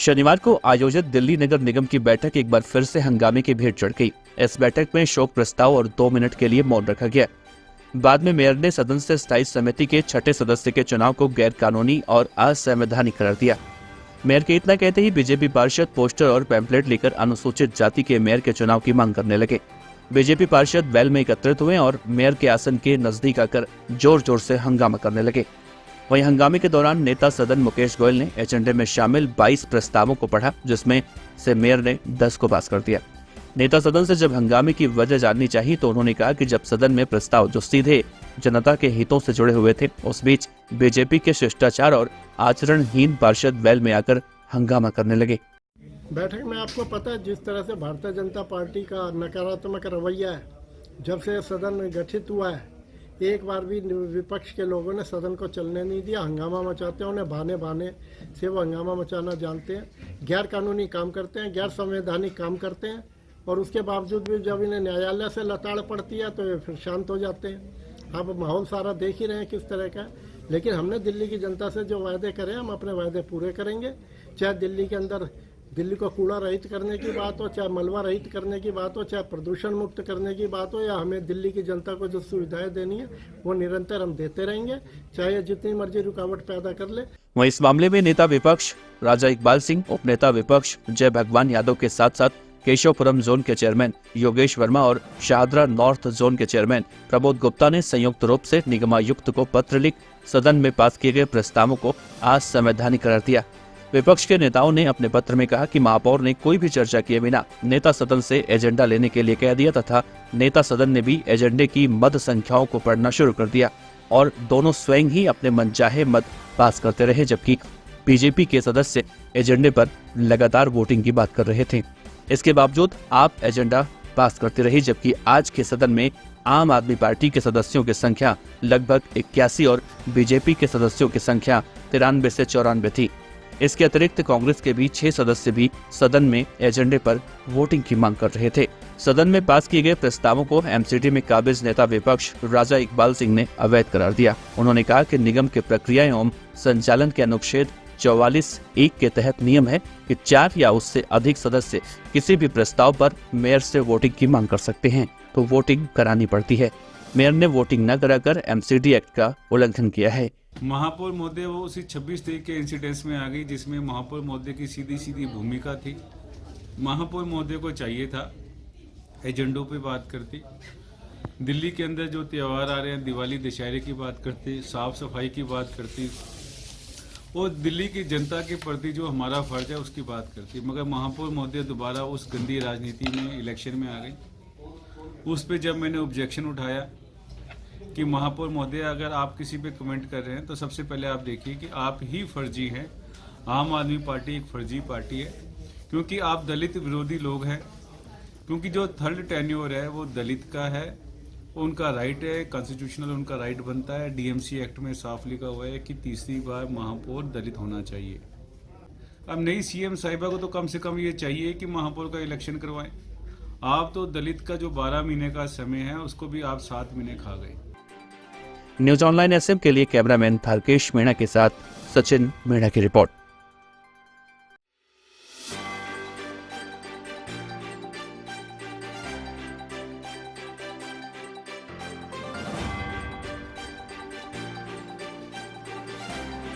शनिवार को आयोजित दिल्ली नगर निगम की बैठक एक बार फिर से हंगामे की भेंट चढ़ गई। इस बैठक में शोक प्रस्ताव और 2 मिनट के लिए मौन रखा गया। बाद में मेयर ने सदन से स्थायी समिति के 6ठे सदस्य के चुनाव को गैर कानूनी और असंवैधानिक करार दिया। मेयर के इतना कहते ही बीजेपी पार्षद पोस्टर और पैम्पलेट लेकर अनुसूचित जाति के मेयर के चुनाव की मांग करने लगे। बीजेपी पार्षद वेल में एकत्रित हुए और मेयर के आसन के नजदीक आकर जोर जोर से हंगामा करने लगे। वहीं हंगामे के दौरान नेता सदन मुकेश गोयल ने एजेंडे में शामिल 22 प्रस्तावों को पढ़ा, जिसमें से मेयर ने 10 को पास कर दिया। नेता सदन से जब हंगामे की वजह जाननी चाहिए तो उन्होंने कहा कि जब सदन में प्रस्ताव जो सीधे जनता के हितों से जुड़े हुए थे, उस बीच बीजेपी के शिष्टाचार और आचरणहीन पार्षद वेल में आकर हंगामा करने लगे। बैठक में आपको पता है जिस तरह से भारतीय जनता पार्टी का नकारात्मक रवैया है, जब से सदन गठित हुआ है एक बार भी विपक्ष के लोगों ने सदन को चलने नहीं दिया। हंगामा मचाते हैं, उन्हें बहाने बहाने से वो हंगामा मचाना जानते हैं, गैर कानूनी काम करते हैं, गैर संवैधानिक काम करते हैं, और उसके बावजूद भी जब इन्हें न्यायालय से लताड़ पड़ती है तो ये फिर शांत हो जाते हैं। आप माहौल सारा देख ही रहे हैं किस तरह का। लेकिन हमने दिल्ली की जनता से जो वायदे करे हम अपने वायदे पूरे करेंगे, चाहे दिल्ली के अंदर दिल्ली को कूड़ा रहित करने की बात हो, चाहे मलबा रहित करने की बात हो, चाहे प्रदूषण मुक्त करने की बात हो, या हमें दिल्ली की जनता को जो सुविधाएं देनी है वो निरंतर हम देते रहेंगे, चाहे जितनी मर्जी रुकावट पैदा कर ले। वहीं इस मामले में नेता विपक्ष राजा इकबाल सिंह, उपनेता विपक्ष जय भगवान यादव के साथ साथ केशवपुरम जोन के चेयरमैन योगेश वर्मा और शाहदरा नॉर्थ जोन के चेयरमैन प्रमोद गुप्ता ने संयुक्त रूप से निगमायुक्त को पत्र लिख सदन में पास किए गए प्रस्तावों को असंवैधानिक करार दिया। विपक्ष के नेताओं ने अपने पत्र में कहा कि महापौर ने कोई भी चर्चा किए बिना नेता सदन से एजेंडा लेने के लिए कह दिया तथा नेता सदन ने भी एजेंडे की मद संख्याओं को पढ़ना शुरू कर दिया और दोनों स्वयं ही अपने मनचाहे मत पास करते रहे, जबकि बीजेपी के सदस्य एजेंडे पर लगातार वोटिंग की बात कर रहे थे। इसके बावजूद आप एजेंडा पास करते रहे, जबकि आज के सदन में आम आदमी पार्टी के सदस्यों की संख्या लगभग 81 और बीजेपी के सदस्यों की संख्या 93 से 94 थी। इसके अतिरिक्त कांग्रेस के भी 6 सदस्य भी सदन में एजेंडे पर वोटिंग की मांग कर रहे थे। सदन में पास किए गए प्रस्तावों को एमसीडी में काबिज नेता विपक्ष राजा इकबाल सिंह ने अवैध करार दिया। उन्होंने कहा कि निगम के प्रक्रिया एवं संचालन के अनुच्छेद 44(1) के तहत नियम है कि 4 या उससे अधिक सदस्य किसी भी प्रस्ताव पर मेयर से वोटिंग की मांग कर सकते हैं, तो वोटिंग करानी पड़ती है। मेयर ने वोटिंग न कराकर एमसीडी एक्ट का उल्लंघन किया है। महापौर महोदय वो उसी 26 तारीख के इंसिडेंट्स में आ गई जिसमें महापौर महोदय की सीधी सीधी भूमिका थी। महापौर महोदय को चाहिए था एजेंडों पे बात करती, दिल्ली के अंदर जो त्यौहार आ रहे हैं दिवाली दशहरे की बात करती, साफ सफाई की बात करती और दिल्ली की जनता के प्रति जो हमारा फर्ज है उसकी बात करती। मगर महापौर महोदय दोबारा उस गंदी राजनीति में इलेक्शन में आ गई। उस पर जब मैंने ऑब्जेक्शन उठाया कि महापौर महोदय अगर आप किसी पे कमेंट कर रहे हैं तो सबसे पहले आप देखिए कि आप ही फर्जी हैं। आम आदमी पार्टी एक फर्जी पार्टी है क्योंकि आप दलित विरोधी लोग हैं, क्योंकि जो थर्ड टेन्योर है वो दलित का है, उनका राइट है, कॉन्स्टिट्यूशनल उनका राइट बनता है। डीएमसी एक्ट में साफ लिखा हुआ है कि तीसरी बार महापौर दलित होना चाहिए। अब नई सीएम साहिबा को तो कम से कम ये चाहिए कि महापौर का इलेक्शन करवाएं। आप तो दलित का जो 12 महीने का समय है उसको भी आप 7 महीने खा गए। न्यूज ऑनलाइन एसएम के लिए कैमरामैन थारकेश मीणा के साथ सचिन मीणा की रिपोर्ट।